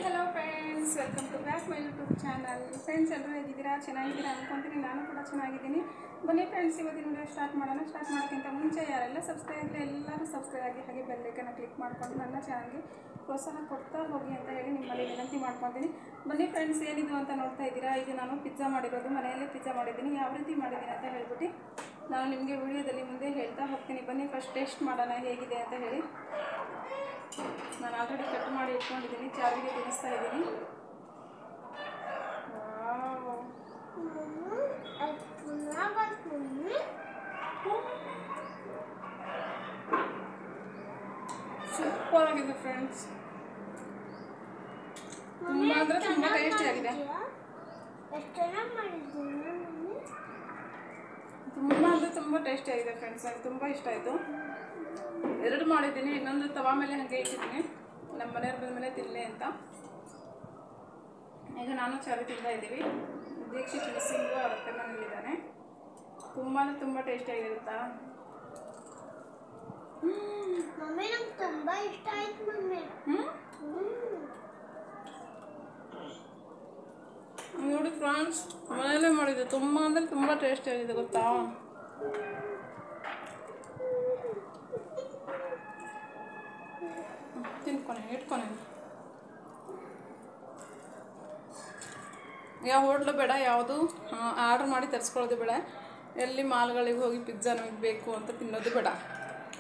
hello friends, welcome to back my YouTube channel. Friends, ಎಲ್ಲರೂ ಹೇಗಿದ್ದೀರಾ? ಚೆನ್ನಾಗಿದ್ದೀರಾ ಅನ್ಕೊಂತೀನಿ. ನಾನು ಕೂಡ ಚೆನ್ನಾಗಿದ್ದೀನಿ. ಬನ್ನಿ ಫ್ರೆಂಡ್ಸ್, ಇವತ್ತಿನ ವಿಡಿಯೋ ಸ್ಟಾರ್ಟ್ ಮಾಡೋಣ. ಸ್ಟಾರ್ಟ್ ಮಾಡೋಕ್ಕಿಂತ ಮುಂಚೆ ಯಾರೆಲ್ಲ ಸಬ್ಸ್ಕ್ರೈಬ್ ಆಗಿದ್ರೆ ಎಲ್ಲರೂ ಸಬ್ಸ್ಕ್ರೈಬ್ ಆಗಿ, ಹಾಗೆ ಬೆಲ್ ಐಕಾನ್ ಕ್ಲಿಕ್ ಮಾಡ್ಕೊಂಡು ನನ್ನ ಚಾನಲ್ಗೆ ಪ್ರೋತ್ಸಾಹ ಕೊಡ್ತಾ ಹೋಗಿ ಅಂತ ಹೇಳಿ ನಿಮ್ಮಲ್ಲಿ ವಿನಂತಿ ಮಾಡ್ಕೊತೀನಿ. ಬನ್ನಿ ಫ್ರೆಂಡ್ಸ್, ಏನಿದು ಅಂತ ನೋಡ್ತಾ ಇದ್ದೀರಾ? ಇದು ನಾನು ಪಿಜ್ಜಾ ಮಾಡಿರೋದು, ಮನೆಯಲ್ಲೇ ಪಿಜ್ಜಾ ಮಾಡಿದ್ದೀನಿ. ಯಾವ ರೀತಿ ಮಾಡಿದ್ದೀನಿ ಅಂತ ಹೇಳ್ಬಿಟ್ಟು ನಾನು ನಿಮಗೆ ವಿಡಿಯೋದಲ್ಲಿ ಮುಂದೆ ಹೇಳ್ತಾ ಹೋಗ್ತೀನಿ. ಬನ್ನಿ ಫಸ್ಟ್ ಟೇಸ್ಟ್ ಮಾಡೋಣ ಹೇಗಿದೆ ಅಂತ ಹೇಳಿ. ನಾನು ಆಲ್ರೆಡಿ ಕಟ್ ಮಾಡಿ ಇಟ್ಕೊಂಡಿದ್ದೀನಿ, ಚಾವಿಗೆ ತಿನ್ನಿಸ್ತಾ ಇದ್ದೀನಿ. ಸೂಪರ್ ಆಗಿದೆ ಫ್ರೆಂಡ್ಸ್, ತುಂಬ ಅಂದರೆ ತುಂಬ ಟೇಸ್ಟಿ ಆಗಿದೆ. ತುಂಬ ಅಂದರೆ ತುಂಬ ಟೇಸ್ಟಿ ಆಗಿದೆ ಫ್ರೆಂಡ್ಸ್, ನನಗೆ ತುಂಬ ಇಷ್ಟ ಆಯಿತು. ಎರಡು ಮಾಡಿದ್ದೀನಿ, ಇನ್ನೊಂದು ತವಾ ಮೇಲೆ ಹಾಗೆ ಇಟ್ಟಿದ್ದೀನಿ, ನಮ್ಮ ಮನೆಯವ್ರು ಬಂದ ಮೇಲೆ ತಿನ್ನಲಿ ಅಂತ. ಈಗ ನಾನು ಚಾವಿ ತಿಂತಾ ಇದ್ದೀವಿ. ದೀಕ್ಷಿತ್ ಮಿಸ್ಸಿಂಗು ಅವ್ರ ಅತ್ತೆ ಮನೇಲಿದ್ದಾನೆ. ತುಂಬ ಅಂದರೆ ತುಂಬ ಟೇಸ್ಟಿಯಾಗಿ ಇರುತ್ತಾ? ಮಮ್ಮಿ ನಂಗೆ ತುಂಬ ಇಷ್ಟ ಆಯ್ತು ಮಮ್ಮಿ. ನೋಡಿ ಫ್ರೆಂಡ್ಸ್, ಮನೆಯಲ್ಲೇ ಮಾಡಿದ್ದೆ, ತುಂಬ ಅಂದರೆ ತುಂಬ ಟೇಸ್ಟಿಯಾಗಿದೆ ಗೊತ್ತಾ? ತಿನ್ಕೊನೆ ಇಟ್ಕೊನೆ. ಯಾವ ಹೋಟ್ಲು ಬೇಡ, ಯಾವುದು ಆರ್ಡ್ರ್ ಮಾಡಿ ತರಿಸ್ಕೊಳ್ಳೋದು ಬೇಡ, ಎಲ್ಲಿ ಮಾಲ್ಗಳಿಗೆ ಹೋಗಿ ಪಿಜ್ಜಾ ನಮಗೆ ಬೇಕು ಅಂತ ತಿನ್ನೋದು ಬೇಡ.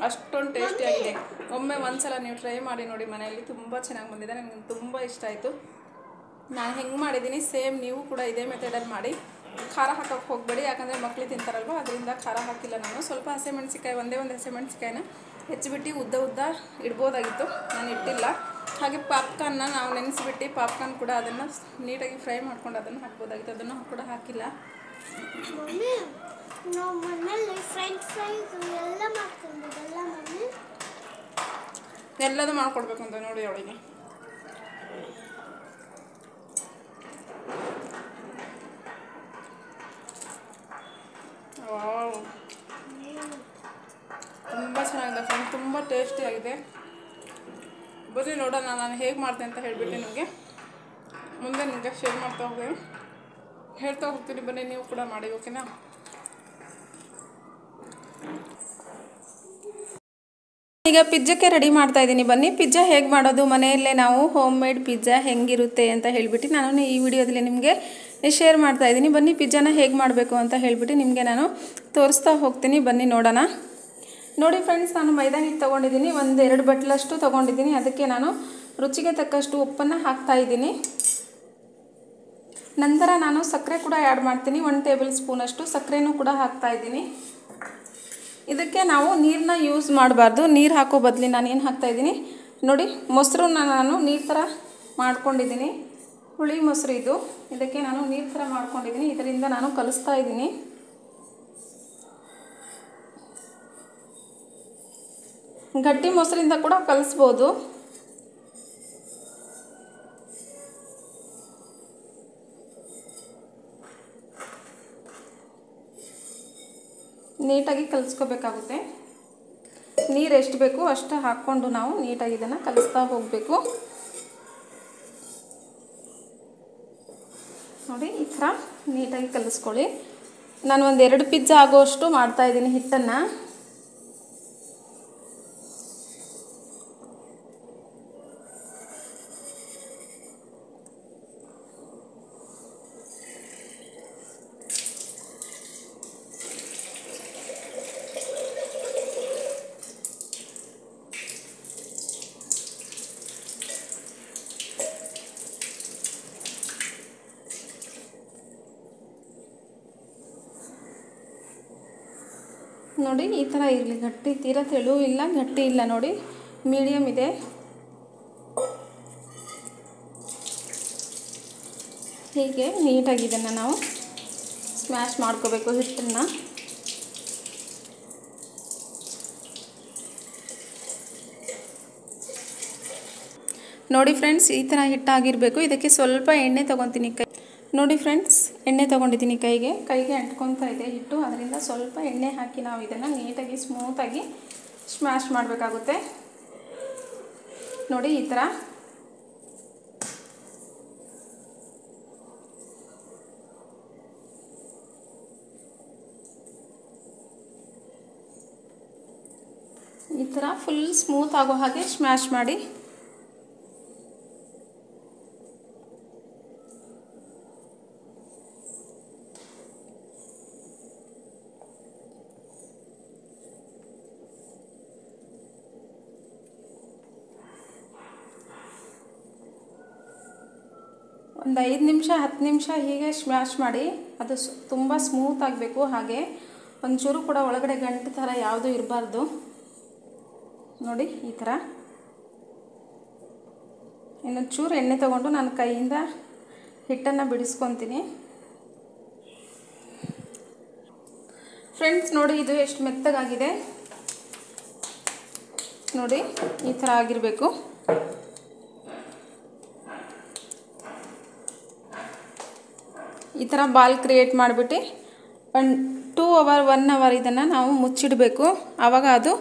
ಅಷ್ಟೊಂದು ಟೇಸ್ಟಿಯಾಗಿದೆ. ಒಮ್ಮೆ ಒಂದ್ಸಲ ನೀವು ಟ್ರೈ ಮಾಡಿ ನೋಡಿ ಮನೆಯಲ್ಲಿ, ತುಂಬ ಚೆನ್ನಾಗಿ ಬಂದಿದೆ. ನನಗೆ ತುಂಬ ಇಷ್ಟ ಆಯಿತು. ನಾನು ಹೆಂಗೆ ಮಾಡಿದ್ದೀನಿ ಸೇಮ್ ನೀವು ಕೂಡ ಇದೇ ಮೆಥಡಲ್ಲಿ ಮಾಡಿ. ಖಾರ ಹಾಕೋಕ್ಕೆ ಹೋಗಬೇಡಿ, ಯಾಕಂದರೆ ಮಕ್ಕಳು ತಿಂತಾರಲ್ವ, ಅದರಿಂದ ಖಾರ ಹಾಕಿಲ್ಲ ನಾನು. ಸ್ವಲ್ಪ ಹಸಿಮೆಣ್ಸಿಕಾಯಿ, ಒಂದೇ ಒಂದು ಹಸಿಮೆಣ್ಸಿಕಾಯಿನ ಹೆಚ್ಚಿಬಿಟ್ಟು ಉದ್ದ ಇಡ್ಬೋದಾಗಿತ್ತು, ನಾನು ಇಟ್ಟಿಲ್ಲ. ಹಾಗೆ ಪಾಪ್ಕಾರ್ನ್ನ ನಾವು ನೆನೆಸಿಬಿಟ್ಟು ಪಾಪ್ಕಾರ್ನ್ ಕೂಡ ಅದನ್ನು ನೀಟಾಗಿ ಫ್ರೈ ಮಾಡ್ಕೊಂಡು ಅದನ್ನು ಹಾಕ್ಬೋದಾಗಿತ್ತು, ಅದನ್ನು ಕೂಡ ಹಾಕಿಲ್ಲ. ನಾವು ಮನೆಯಲ್ಲಿ ಫ್ರೆಂಚ್ ಫ್ರೈಸ್ ಎಲ್ಲ ಮಾಡ್ಕೊಂಡಿದ್ದಲ್ಲ ಮಮ್ಮಿ, ಎಲ್ಲದೂ ಮಾಡ್ಕೊಡ್ಬೇಕು ಅಂತ ನೋಡಿ ಅವಳಿಗೆ. ವಾವ್, ತುಂಬ ಚೆನ್ನಾಗಿದೆ ಫ್ರೆಂಡ್, ತುಂಬ ಟೇಸ್ಟಿಯಾಗಿದೆ. ಬನ್ನಿ ನೋಡೋಣ ನಾನು ಹೇಗೆ ಮಾಡಿದೆ ಅಂತ ಹೇಳಿಬಿಟ್ಟು ನಿಮಗೆ ಮುಂದೆ ನಿಮಗೆ ಶೇರ್ ಹೇಳ್ತಾ ಹೋಗ್ತೀನಿ. ಬನ್ನಿ ನೀವು ಕೂಡ ಮಾಡಿ, ಓಕೆನಾ? ಈಗ ಪಿಜ್ಜಾಕ್ಕೆ ರೆಡಿ ಮಾಡ್ತಾ ಇದ್ದೀನಿ. ಬನ್ನಿ ಪಿಜ್ಜಾ ಹೇಗೆ ಮಾಡೋದು, ಮನೆಯಲ್ಲೇ ನಾವು ಹೋಮ್ ಮೇಡ್ ಪಿಜ್ಜಾ ಹೆಂಗಿರುತ್ತೆ ಅಂತ ಹೇಳಿಬಿಟ್ಟು ನಾನು ಈ ವಿಡಿಯೋದಲ್ಲಿ ನಿಮಗೆ ಶೇರ್ ಮಾಡ್ತಾ ಇದ್ದೀನಿ. ಬನ್ನಿ ಪಿಜ್ಜಾನ ಹೇಗೆ ಮಾಡಬೇಕು ಅಂತ ಹೇಳಿಬಿಟ್ಟು ನಿಮಗೆ ನಾನು ತೋರಿಸ್ತಾ ಹೋಗ್ತೀನಿ. ಬನ್ನಿ ನೋಡೋಣ. ನೋಡಿ ಫ್ರೆಂಡ್ಸ್, ನಾನು ಮೈದಾ ಹಿಟ್ಟು ತೊಗೊಂಡಿದ್ದೀನಿ, 1-2 ಬಟ್ಲಷ್ಟು ತೊಗೊಂಡಿದ್ದೀನಿ. ಅದಕ್ಕೆ ನಾನು ರುಚಿಗೆ ತಕ್ಕಷ್ಟು ಉಪ್ಪನ್ನು ಹಾಕ್ತಾಯಿದ್ದೀನಿ. ನಂತರ ನಾನು ಸಕ್ಕರೆ ಕೂಡ ಆ್ಯಡ್ ಮಾಡ್ತೀನಿ, 1 ಟೇಬಲ್ ಸ್ಪೂನಷ್ಟು ಸಕ್ಕರೆನೂ ಕೂಡ ಹಾಕ್ತಾಯಿದ್ದೀನಿ. ಇದಕ್ಕೆ ನಾವು ನೀರನ್ನ ಯೂಸ್ ಮಾಡಬಾರ್ದು. ನೀರು ಹಾಕೋ ಬದಲು ನಾನು ಏನು ಹಾಕ್ತಾಯಿದ್ದೀನಿ ನೋಡಿ, ಮೊಸರನ್ನ ನಾನು ನೀರು ಥರ ಮಾಡ್ಕೊಂಡಿದ್ದೀನಿ. ಹುಳಿ ಮೊಸರು ಇದು, ಇದಕ್ಕೆ ನಾನು ನೀರು ಥರ ಮಾಡ್ಕೊಂಡಿದ್ದೀನಿ. ಇದರಿಂದ ನಾನು ಕಲಿಸ್ತಾ ಇದ್ದೀನಿ. ಗಟ್ಟಿ ಮೊಸರಿಂದ ಕೂಡ ಕಲಿಸ್ಬೋದು. ನೀಟಾಗಿ ಕಲಿಸ್ಕೋಬೇಕಾಗುತ್ತೆ. ನೀರು ಎಷ್ಟು ಬೇಕು ಅಷ್ಟು ಹಾಕ್ಕೊಂಡು ನಾವು ನೀಟಾಗಿ ಇದನ್ನು ಕಲಿಸ್ತಾ ಹೋಗಬೇಕು. ನೋಡಿ, ಈ ಥರ ನೀಟಾಗಿ ಕಲಿಸ್ಕೊಳ್ಳಿ. ನಾನು 1-2 ಪಿಜ್ಜಾ ಆಗೋಷ್ಟು ಮಾಡ್ತಾಯಿದ್ದೀನಿ ಹಿಟ್ಟನ್ನು. ನೋಡಿ, ಈ ಥರ ಇರಲಿ, ಗಟ್ಟಿ ತೀರಾ ತೆಳು ಇಲ್ಲ, ಗಟ್ಟಿ ಇಲ್ಲ, ನೋಡಿ ಮೀಡಿಯಮ್ ಇದೆ. ಹೀಗೆ ನೀಟಾಗಿ ಇದನ್ನು ನಾವು ಸ್ಮ್ಯಾಶ್ ಮಾಡ್ಕೋಬೇಕು ಹಿಟ್ಟನ್ನು. ನೋಡಿ ಫ್ರೆಂಡ್ಸ್, ಈ ಥರ ಹಿಟ್ಟಾಗಿರಬೇಕು. ಇದಕ್ಕೆ ಸ್ವಲ್ಪ ಎಣ್ಣೆ ತೊಗೊತೀನಿ. ನೋಡಿ ಫ್ರೆಂಡ್ಸ್, ಎಣ್ಣೆ ತೊಗೊಂಡಿದ್ದೀನಿ, ಕೈಗೆ ಅಂಟ್ಕೊತಾ ಇದೆ ಹಿಟ್ಟು. ಅದರಿಂದ ಸ್ವಲ್ಪ ಎಣ್ಣೆ ಹಾಕಿ ನಾವು ಇದನ್ನು ನೀಟಾಗಿ ಸ್ಮೂತಾಗಿ ಸ್ಮ್ಯಾಶ್ ಮಾಡಬೇಕಾಗುತ್ತೆ. ನೋಡಿ ಈ ಥರ ಥರ ಫುಲ್ ಸ್ಮೂತ್ ಆಗೋ ಹಾಗೆ ಸ್ಮ್ಯಾಶ್ ಮಾಡಿ. ಒಂದು 5 ನಿಮಿಷ 10 ನಿಮಿಷ ಹೀಗೆ ಸ್ಮ್ಯಾಶ್ ಮಾಡಿ. ಅದು ತುಂಬ ಸ್ಮೂತ್ ಆಗಬೇಕು. ಹಾಗೆ ಒಂಚೂರು ಕೂಡ ಒಳಗಡೆ ಗಂಟು ಥರ ಯಾವುದೂ ಇರಬಾರ್ದು. ನೋಡಿ ಈ ಥರ. ಇನ್ನೊಂದು ಚೂರು ಎಣ್ಣೆ ತೊಗೊಂಡು ನಾನು ಕೈಯಿಂದ ಹಿಟ್ಟನ್ನು ಬಿಡಿಸ್ಕೊತೀನಿ. ಫ್ರೆಂಡ್ಸ್ ನೋಡಿ ಇದು ಎಷ್ಟು ಮೆತ್ತಗಾಗಿದೆ ನೋಡಿ. ಈ ಥರ ಆಗಿರಬೇಕು. ಈ ಥರ ಬಾಲ್ ಕ್ರಿಯೇಟ್ ಮಾಡಿಬಿಟ್ಟು 2 ಅವರ್ 1 ಅವರ್ ಇದನ್ನು ನಾವು ಮುಚ್ಚಿಡಬೇಕು. ಆವಾಗ ಅದು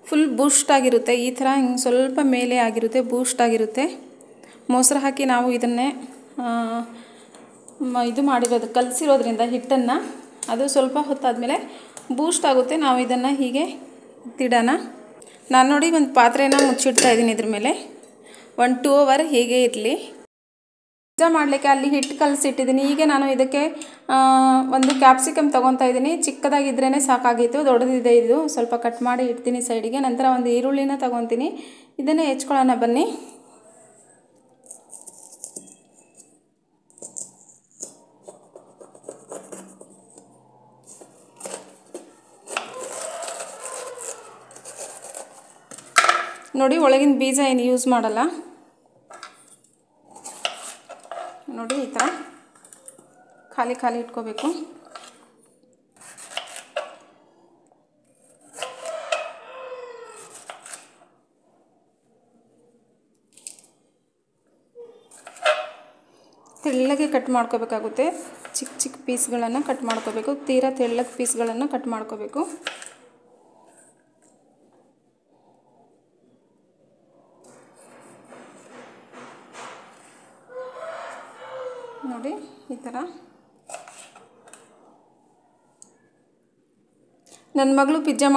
ಫುಲ್ ಬೂಸ್ಟ್ ಆಗಿರುತ್ತೆ. ಈ ಥರ ಹಿಂಗೆ ಸ್ವಲ್ಪ ಮೇಲೆ ಆಗಿರುತ್ತೆ, ಬೂಸ್ಟ್ ಆಗಿರುತ್ತೆ. ಮೊಸರು ಹಾಕಿ ನಾವು ಇದನ್ನೇ ಇದು ಮಾಡಿರೋದು ಕಲಸಿರೋದ್ರಿಂದ ಹಿಟ್ಟನ್ನು ಅದು ಸ್ವಲ್ಪ ಹೊತ್ತಾದಮೇಲೆ ಬೂಸ್ಟ್ ಆಗುತ್ತೆ. ನಾವು ಇದನ್ನು ಹೀಗೆ ತಿಡೋಣ. ನಾನು ನೋಡಿ ಒಂದು ಪಾತ್ರೆನ ಮುಚ್ಚಿಡ್ತಾ ಇದ್ದೀನಿ. ಇದ್ರ ಮೇಲೆ 1-2 ಅವರ್ ಹೀಗೆ ಇರಲಿ. ಪಿಜ್ಜಾ ಮಾಡಲಿಕ್ಕೆ ಅಲ್ಲಿ ಹಿಟ್ಟು ಕಲಸಿಟ್ಟಿದ್ದೀನಿ. ಈಗ ನಾನು ಇದಕ್ಕೆ ಒಂದು ಕ್ಯಾಪ್ಸಿಕಮ್ ತೊಗೊತಾ ಇದ್ದೀನಿ. ಚಿಕ್ಕದಾಗಿದ್ರೇ ಸಾಕಾಗಿತ್ತು, ದೊಡ್ಡದಿದೆ ಇದು. ಸ್ವಲ್ಪ ಕಟ್ ಮಾಡಿ ಇಡ್ತೀನಿ ಸೈಡಿಗೆ. ನಂತರ ಒಂದು ಈರುಳ್ಳಿನ ತೊಗೊತೀನಿ. ಇದನ್ನೇ ಹೆಚ್ಕೊಳ್ಳೋಣ ಬನ್ನಿ. ನೋಡಿ ಒಳಗಿನ ಬೀಜ ಏನು ಯೂಸ್ ಮಾಡಲ್ಲ. ನೋಡಿ ಈ ಥರ ಖಾಲಿ ಖಾಲಿ ಇಟ್ಕೋಬೇಕು. ತೆಳ್ಳಗೆ ಕಟ್ ಮಾಡ್ಕೋಬೇಕಾಗುತ್ತೆ. ಚಿಕ್ಕ ಚಿಕ್ಕ ಪೀಸ್ಗಳನ್ನು ಕಟ್ ಮಾಡ್ಕೋಬೇಕು. ತೀರಾ ತೆಳ್ಳಗೆ ಪೀಸ್ಗಳನ್ನು ಕಟ್ ಮಾಡ್ಕೋಬೇಕು. ನೋಡಿ ಈ ಥರ. ನನ್ನ ಮಗಳು ಪಿಜ್ಜಾ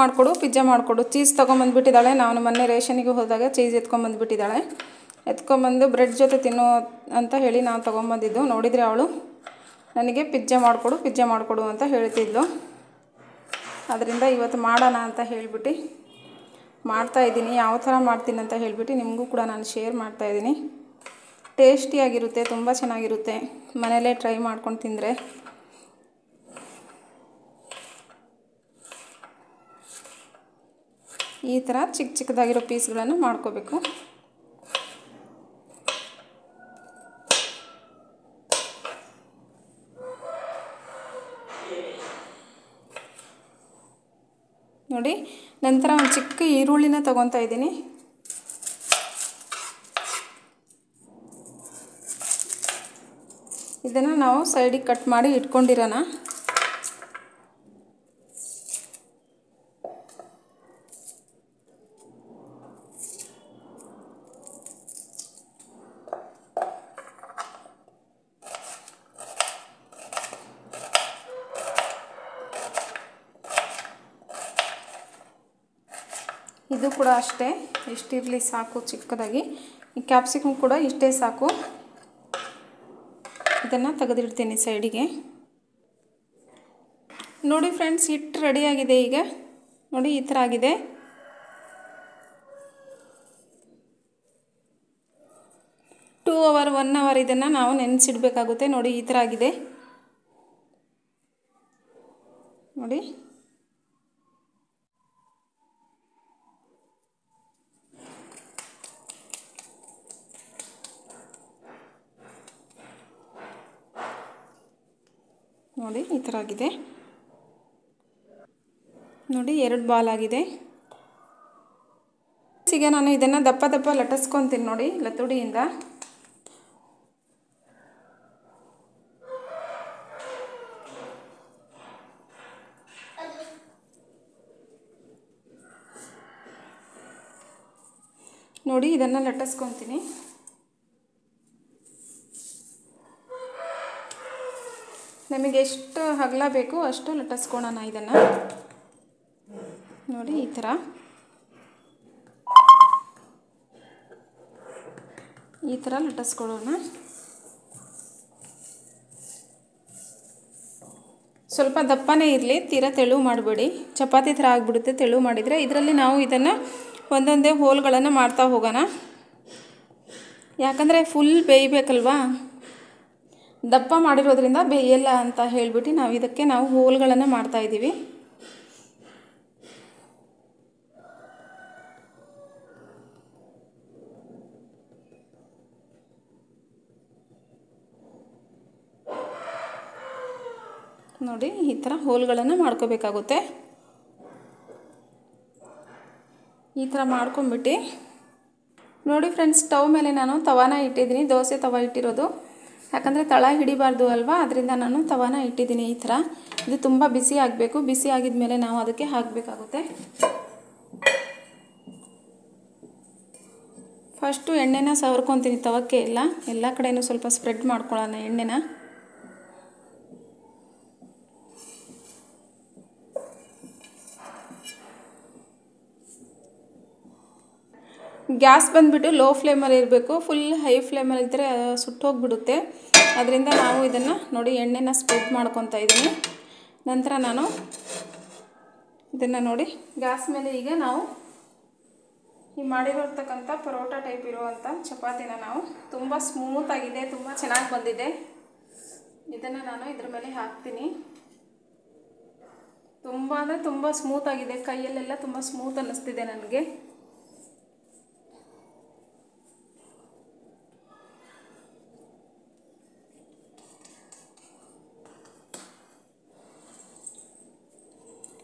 ಮಾಡಿಕೊಡು ಚೀಸ್ ತೊಗೊಂಬಂದುಬಿಟ್ಟಿದ್ದಾಳೆ. ನಾನು ಮೊನ್ನೆ ರೇಷನಿಗೆ ಹೋದಾಗ ಚೀಸ್ ಎತ್ಕೊಂಬಂದುಬಿಟ್ಟಿದ್ದಾಳೆ. ಎತ್ಕೊಂಬಂದು ಬ್ರೆಡ್ ಜೊತೆ ತಿನ್ನೋ ಅಂತ ಹೇಳಿ ನಾನು ತೊಗೊಂಬಂದಿದ್ದು. ನೋಡಿದರೆ ಅವಳು ನನಗೆ ಪಿಜ್ಜಾ ಮಾಡಿಕೊಡು ಅಂತ ಹೇಳ್ತಿದ್ಲು. ಅದರಿಂದ ಇವತ್ತು ಮಾಡೋಣ ಅಂತ ಹೇಳಿಬಿಟ್ಟು ಮಾಡ್ತಾಯಿದ್ದೀನಿ. ಯಾವ ಥರ ಮಾಡ್ತೀನಿ ಅಂತ ಹೇಳಿಬಿಟ್ಟು ನಿಮಗೂ ಕೂಡ ನಾನು ಶೇರ್ ಮಾಡ್ತಾಯಿದ್ದೀನಿ. ಟೇಸ್ಟಿಯಾಗಿರುತ್ತೆ, ತುಂಬ ಚೆನ್ನಾಗಿರುತ್ತೆ. ಮನೆಯಲ್ಲೇ ಟ್ರೈ ಮಾಡ್ಕೊಂಡು ತಿಂದರೆ. ಈ ಥರ ಚಿಕ್ಕ ಚಿಕ್ಕದಾಗಿರೋ ಪೀಸ್ಗಳನ್ನು ಮಾಡ್ಕೋಬೇಕು. ನೋಡಿ ನಂತರ ಒಂದು ಚಿಕ್ಕ ಈರುಳ್ಳಿನ ತೊಗೊತಾ ಇದ್ದೀನಿ. ಇದನ್ನು ನಾವು ಸೈಡಿಗೆ ಕಟ್ ಮಾಡಿ ಇಟ್ಕೊಂಡಿರೋಣ. ಇದು ಕೂಡ ಅಷ್ಟೇ, ಇಷ್ಟಿರಲಿ ಸಾಕು ಚಿಕ್ಕದಾಗಿ. ಈ ಕ್ಯಾಪ್ಸಿಕಮ್ ಕೂಡ ಇಷ್ಟೇ ಸಾಕು. ಇದನ್ನು ತೆಗೆದಿಡ್ತೀನಿ ಸೈಡಿಗೆ. ನೋಡಿ ಫ್ರೆಂಡ್ಸ್, ಹಿಟ್ಟು ರೆಡಿಯಾಗಿದೆ. ಈಗ ನೋಡಿ ಈ ಥರ ಆಗಿದೆ. ಟೂ ಅವರ್ 1 ಅವರ್ ಇದನ್ನು ನಾವು ನೆನೆಸಿಡಬೇಕಾಗುತ್ತೆ. ನೋಡಿ ಈ ಥರ ಆಗಿದೆ. ನೋಡಿ ನೋಡಿ ಈ ಥರ ಆಗಿದೆ. ನೋಡಿ 2 ಬಾಲ್ ಆಗಿದೆ. ಈಗ ನಾನು ಇದನ್ನು ದಪ್ಪ ದಪ್ಪ ಲಟ್ಟಿಸ್ಕೊತೀನಿ ನೋಡಿ ಲತುಡಿಯಿಂದ. ನೋಡಿ ಇದನ್ನು ಲಟ್ಟಿಸ್ಕೊತೀನಿ. ನಮಗೆ ಎಷ್ಟು ಅಗಲ ಬೇಕು ಅಷ್ಟು ಲಟ್ಟಿಸ್ಕೊಳ್ಳೋಣ ಇದನ್ನು. ನೋಡಿ ಈ ಥರ. ಈ ಥರ ಲಟ್ಟಿಸ್ಕೊಳ್ಳೋಣ. ಸ್ವಲ್ಪ ದಪ್ಪನೇ ಇರಲಿ, ತೀರಾ ತೆಳು ಮಾಡಬೇಡಿ, ಚಪಾತಿ ಥರ ಆಗಿಬಿಡುತ್ತೆ ತೆಳು ಮಾಡಿದರೆ. ಇದರಲ್ಲಿ ನಾವು ಇದನ್ನು ಒಂದೊಂದೇ ಹೋಲ್ಗಳನ್ನು ಮಾಡ್ತಾ ಹೋಗೋಣ, ಯಾಕಂದರೆ ಫುಲ್ ಬೇಯಬೇಕಲ್ವಾ. ದಪ್ಪ ಮಾಡಿರೋದ್ರಿಂದ ಬೇಯಲ್ಲ ಅಂತ ಹೇಳಿಬಿಟ್ಟು ನಾವು ಹೋಲ್ಗಳನ್ನು ಮಾಡ್ತಾಯಿದ್ದೀವಿ. ನೋಡಿ ಈ ಥರ ಹೋಲ್ಗಳನ್ನು ಮಾಡ್ಕೋಬೇಕಾಗುತ್ತೆ. ಈ ಥರ ಮಾಡ್ಕೊಂಬಿಟ್ಟು ನೋಡಿ ಫ್ರೆಂಡ್ಸ್, ಸ್ಟವ್ ಮೇಲೆ ನಾನು ತವಾನ ಇಟ್ಟಿದ್ದೀನಿ, ದೋಸೆ ತವ ಇಟ್ಟಿರೋದು. ಯಾಕಂದರೆ ತಳ ಹಿಡಿಬಾರ್ದು ಅಲ್ವಾ, ಅದರಿಂದ ನಾನು ತವಾನ ಇಟ್ಟಿದ್ದೀನಿ. ಈ ಥರ ಇದು ತುಂಬ ಬಿಸಿ ಆಗಬೇಕು. ಬಿಸಿ ಆಗಿದ ಮೇಲೆ ನಾವು ಅದಕ್ಕೆ ಹಾಕಬೇಕಾಗುತ್ತೆ. ಫಸ್ಟು ಎಣ್ಣೆನ ಸವರ್ಕೊತೀನಿ ತವಕ್ಕೆ ಎಲ್ಲ ಕಡೆಯೂ ಸ್ವಲ್ಪ ಸ್ಪ್ರೆಡ್ ಮಾಡ್ಕೊಳ್ಳೋಣ ಎಣ್ಣೆನ. ಗ್ಯಾಸ್ ಬಂದುಬಿಟ್ಟು ಲೋ ಫ್ಲೇಮಲ್ಲಿ ಇರಬೇಕು. ಫುಲ್ ಹೈ ಫ್ಲೇಮಲ್ಲಿ ಇದ್ದರೆ ಸುಟ್ಟೋಗ್ಬಿಡುತ್ತೆ. ಅದರಿಂದ ನಾವು ಇದನ್ನು ನೋಡಿ ಎಣ್ಣೆನ ಸ್ಪ್ರೆಡ್ ಮಾಡ್ಕೊತಾ ಇದ್ದೀನಿ. ನಂತರ ನಾನು ಇದನ್ನು ನೋಡಿ ಗ್ಯಾಸ್ ಮೇಲೆ ಈಗ ನಾವು ಈ ಮಾಡಿರೋರ್ತಕ್ಕಂಥ ಪರೋಟ ಟೈಪ್ ಇರುವಂಥ ಚಪಾತಿನ ನಾವು ತುಂಬ ಸ್ಮೂತಾಗಿದೆ, ತುಂಬ ಚೆನ್ನಾಗಿ ಬಂದಿದೆ. ಇದನ್ನು ನಾನು ಇದ್ರ ಮೇಲೆ ಹಾಕ್ತೀನಿ. ತುಂಬ ಅಂದರೆ ತುಂಬ ಸ್ಮೂತಾಗಿದೆ, ಕೈಯಲ್ಲೆಲ್ಲ ತುಂಬ ಸ್ಮೂತ್ ಅನ್ನಿಸ್ತಿದೆ ನನಗೆ.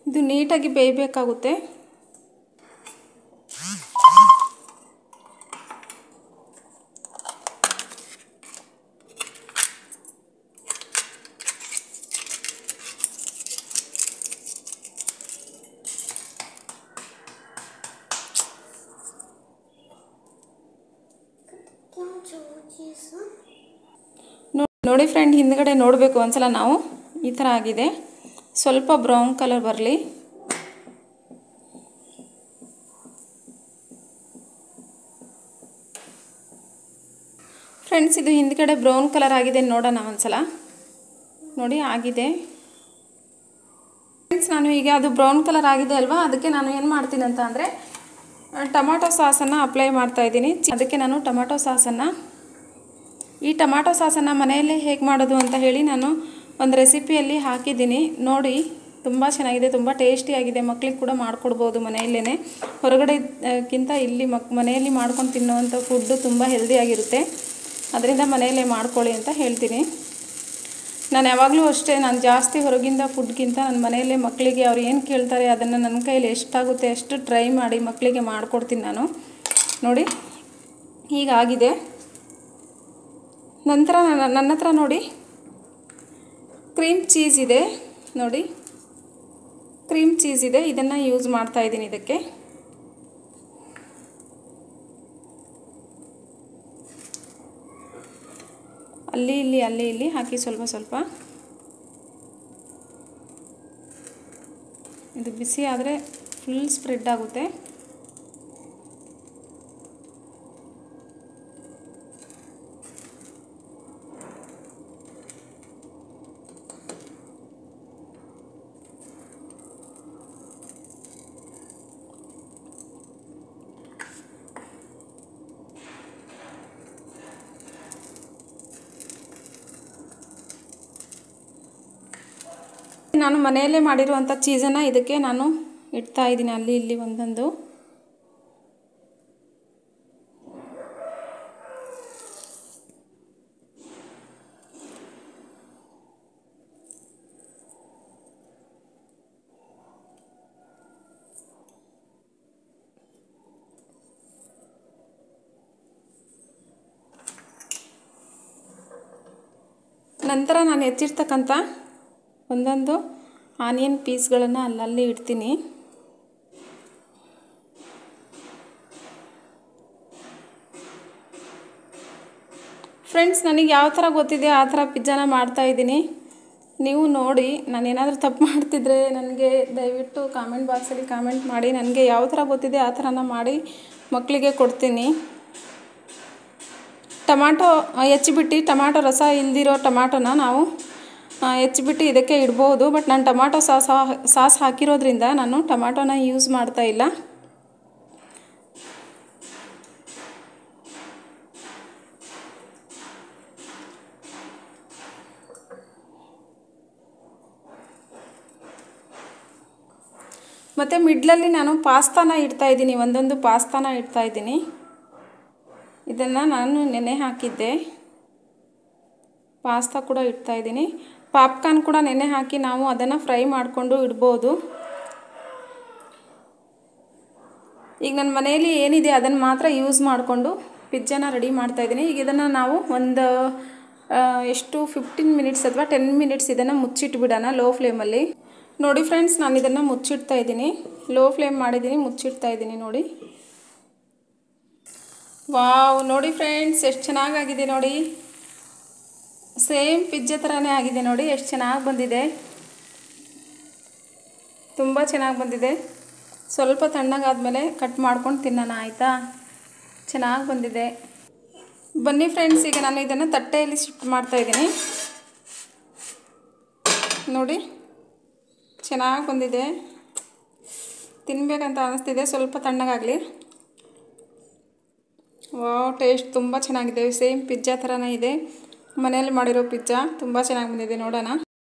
ಇದು ನೀಟಾಗಿ ಬೇಯಬೇಕಾಗುತ್ತೆ. ನೋಡಿ ಫ್ರೆಂಡ್, ಹಿಂದ್ಗಡೆ ನೋಡಬೇಕು ಒಂದ್ಸಲ ನಾವು. ಈ ಥರ ಆಗಿದೆ, ಸ್ವಲ್ಪ ಬ್ರೌನ್ ಕಲರ್ ಬರಲಿ. ಫ್ರೆಂಡ್ಸ್, ಇದು ಹಿಂದ್ಗಡೆ ಬ್ರೌನ್ ಕಲರ್ ಆಗಿದೆ, ನೋಡೋಣ ಒಂದ್ಸಲ. ನೋಡಿ ಆಗಿದೆ ಫ್ರೆಂಡ್ಸ್. ನಾನು ಈಗ ಅದು ಬ್ರೌನ್ ಕಲರ್ ಆಗಿದೆ ಅಲ್ವಾ, ಅದಕ್ಕೆ ನಾನು ಏನು ಮಾಡ್ತೀನಿ ಅಂತ ಅಂದರೆ ಟೊಮಾಟೊ ಸಾಸನ್ನು ಅಪ್ಲೈ ಮಾಡ್ತಾಯಿದ್ದೀನಿ. ಅದಕ್ಕೆ ನಾನು ಈ ಟೊಮಾಟೊ ಸಾಸನ್ನು ಮನೆಯಲ್ಲೇ ಹೇಗೆ ಮಾಡೋದು ಅಂತ ಹೇಳಿ ನಾನು ಒಂದು ರೆಸಿಪಿಯಲ್ಲಿ ಹಾಕಿದ್ದೀನಿ ನೋಡಿ. ತುಂಬ ಚೆನ್ನಾಗಿದೆ, ತುಂಬ ಟೇಸ್ಟಿಯಾಗಿದೆ. ಮಕ್ಕಳಿಗೆ ಕೂಡ ಮಾಡಿಕೊಡ್ಬೋದು ಮನೆಯಲ್ಲೇ. ಹೊರಗಡೆಗಿಂತ ಇಲ್ಲಿ ಮನೆಯಲ್ಲಿ ಮಾಡ್ಕೊಂಡು ತಿನ್ನುವಂಥ ಫುಡ್ಡು ತುಂಬ ಹೆಲ್ದಿಯಾಗಿರುತ್ತೆ. ಅದರಿಂದ ಮನೆಯಲ್ಲೇ ಮಾಡ್ಕೊಳ್ಳಿ ಅಂತ ಹೇಳ್ತೀನಿ. ನಾನು ಯಾವಾಗಲೂ ಅಷ್ಟೇ, ನಾನು ಜಾಸ್ತಿ ಹೊರಗಿಂದ ಫುಡ್ಗಿಂತ ನನ್ನ ಮನೆಯಲ್ಲೇ ಮಕ್ಕಳಿಗೆ ಅವ್ರು ಏನು ಕೇಳ್ತಾರೆ ಅದನ್ನು ನನ್ನ ಕೈಯಲ್ಲಿ ಎಷ್ಟಾಗುತ್ತೆ ಅಷ್ಟು ಟ್ರೈ ಮಾಡಿ ಮಕ್ಕಳಿಗೆ ಮಾಡಿಕೊಡ್ತೀನಿ ನಾನು. ನೋಡಿ ಹೀಗಾಗಿದೆ. ನಂತರ ನನ್ನ ಹತ್ರ ನೋಡಿ ಕ್ರೀಮ್ ಚೀಸ್ ಇದೆ ನೋಡಿ, ಕ್ರೀಮ್ ಚೀಸ್ ಇದೆ. ಇದನ್ನು ಯೂಸ್ ಮಾಡ್ತಾಯಿದ್ದೀನಿ ಇದಕ್ಕೆ. ಅಲ್ಲಿ ಇಲ್ಲಿ ಹಾಕಿ ಸ್ವಲ್ಪ ಸ್ವಲ್ಪ. ಇದು ಬಿಸಿ ಆದರೆ ಫುಲ್ ಸ್ಪ್ರೆಡ್ ಆಗುತ್ತೆ. ನಾನು ಮನೆಯಲ್ಲೇ ಮಾಡಿರುವಂಥ ಚೀಸನ್ನು ಇದಕ್ಕೆ ನಾನು ಇಡ್ತಾ ಇದ್ದೀನಿ, ಅಲ್ಲಿ ಇಲ್ಲಿ ಒಂದೊಂದು. ನಂತರ ನಾನು ಹೆಚ್ಚಿರ್ತಕ್ಕಂಥ ಒಂದೊಂದು ಆನಿಯನ್ ಪೀಸ್ಗಳನ್ನು ಅಲ್ಲಲ್ಲಿ ಇಡ್ತೀನಿ. ಫ್ರೆಂಡ್ಸ್, ನನಗೆ ಯಾವ ಥರ ಗೊತ್ತಿದೆ ಆ ಥರ ಪಿಜ್ಜಾನ ಮಾಡ್ತಾಯಿದ್ದೀನಿ. ನೀವು ನೋಡಿ, ನಾನೇನಾದರೂ ತಪ್ಪು ಮಾಡ್ತಿದ್ರೆ ನನಗೆ ದಯವಿಟ್ಟು ಕಾಮೆಂಟ್ ಬಾಕ್ಸಲ್ಲಿ ಕಾಮೆಂಟ್ ಮಾಡಿ. ನನಗೆ ಯಾವ ಥರ ಗೊತ್ತಿದೆ ಆ ಥರನ ಮಾಡಿ ಮಕ್ಕಳಿಗೆ ಕೊಡ್ತೀನಿ. ಟೊಮಾಟೊ ಹೆಚ್ಚಿಬಿಟ್ಟು ಟೊಮಾಟೊ ರಸ ಇಲ್ದಿರೋ ಟೊಮಾಟೊನ ನಾವು ಹೆಚ್ಚಿಬಿಟ್ಟು ಇದಕ್ಕೆ ಇಡ್ಬೋದು. ಬಟ್ ನಾನು ಟೊಮಾಟೊ ಸಾಸ್ ಹಾಕಿರೋದ್ರಿಂದ ನಾನು ಟೊಮಾಟೊನ ಯೂಸ್ ಮಾಡ್ತಾ ಇಲ್ಲ. ಮತ್ತು ಮಿಡ್ಲಲ್ಲಿ ನಾನು ಪಾಸ್ತಾನ ಇಡ್ತಾಯಿದ್ದೀನಿ, ಒಂದೊಂದು ಪಾಸ್ತಾನ ಇಡ್ತಾಯಿದ್ದೀನಿ. ಇದನ್ನು ನಾನು ನೆನೆ ಹಾಕಿದ್ದೆ. ಪಾಸ್ತಾ ಕೂಡ ಇಡ್ತಾಯಿದ್ದೀನಿ. ಪಾಪ್ಕಾರ್ನ್ ಕೂಡ ನೆನೆ ಹಾಕಿ ನಾವು ಅದನ್ನು ಫ್ರೈ ಮಾಡಿಕೊಂಡು ಇಡ್ಬೋದು. ಈಗ ನನ್ನ ಮನೆಯಲ್ಲಿ ಏನಿದೆ ಅದನ್ನು ಮಾತ್ರ ಯೂಸ್ ಮಾಡಿಕೊಂಡು ಪಿಜ್ಜಾನ ರೆಡಿ ಮಾಡ್ತಾಯಿದ್ದೀನಿ. ಈಗ ಇದನ್ನು ನಾವು ಒಂದು 15 ಮಿನಿಟ್ಸ್ ಅಥವಾ 10 ಮಿನಿಟ್ಸ್ ಇದನ್ನು ಮುಚ್ಚಿಟ್ಬಿಡೋಣ ಲೋ ಫ್ಲೇಮಲ್ಲಿ. ನೋಡಿ ಫ್ರೆಂಡ್ಸ್, ನಾನು ಇದನ್ನು ಮುಚ್ಚಿಡ್ತಾ ಇದ್ದೀನಿ. ಲೋ ಫ್ಲೇಮ್ ಮಾಡಿದ್ದೀನಿ, ಮುಚ್ಚಿಡ್ತಾ ಇದ್ದೀನಿ ನೋಡಿ. ವಾವ್, ನೋಡಿ ಫ್ರೆಂಡ್ಸ್ ಎಷ್ಟು ಚೆನ್ನಾಗಾಗಿದೆ ನೋಡಿ. ಸೇಮ್ ಪಿಜ್ಜಾ ಥರನೇ ಆಗಿದೆ ನೋಡಿ, ಎಷ್ಟು ಚೆನ್ನಾಗಿ ಬಂದಿದೆ. ತುಂಬ ಚೆನ್ನಾಗಿ ಬಂದಿದೆ. ಸ್ವಲ್ಪ ತಣ್ಣಗಾದ್ಮೇಲೆ ಕಟ್ ಮಾಡ್ಕೊಂಡು ತಿನ್ನೋಣ ಆಯಿತಾ. ಚೆನ್ನಾಗಿ ಬಂದಿದೆ. ಬನ್ನಿ ಫ್ರೆಂಡ್ಸ್, ಈಗ ನಾನು ಇದನ್ನು ತಟ್ಟೆಯಲ್ಲಿ ಶಿಫ್ಟ್ ಮಾಡ್ತಾಯಿದ್ದೀನಿ. ನೋಡಿ ಚೆನ್ನಾಗಿ ಬಂದಿದೆ, ತಿನ್ನಬೇಕಂತ ಅನ್ನಿಸ್ತಿದೆ. ಸ್ವಲ್ಪ ತಣ್ಣಗಾಗಲಿ. ವಾವ್, ಟೇಸ್ಟ್ ತುಂಬ ಚೆನ್ನಾಗಿದೆ. ಸೇಮ್ ಪಿಜ್ಜಾ ಥರನೇ ಇದೆ. ಮನೆಯಲ್ಲಿ ಮಾಡಿರೋ ಪಿಜ್ಜಾ ತುಂಬ ಚೆನ್ನಾಗಿ ಬಂದಿದೆ. ನೋಡೋಣ.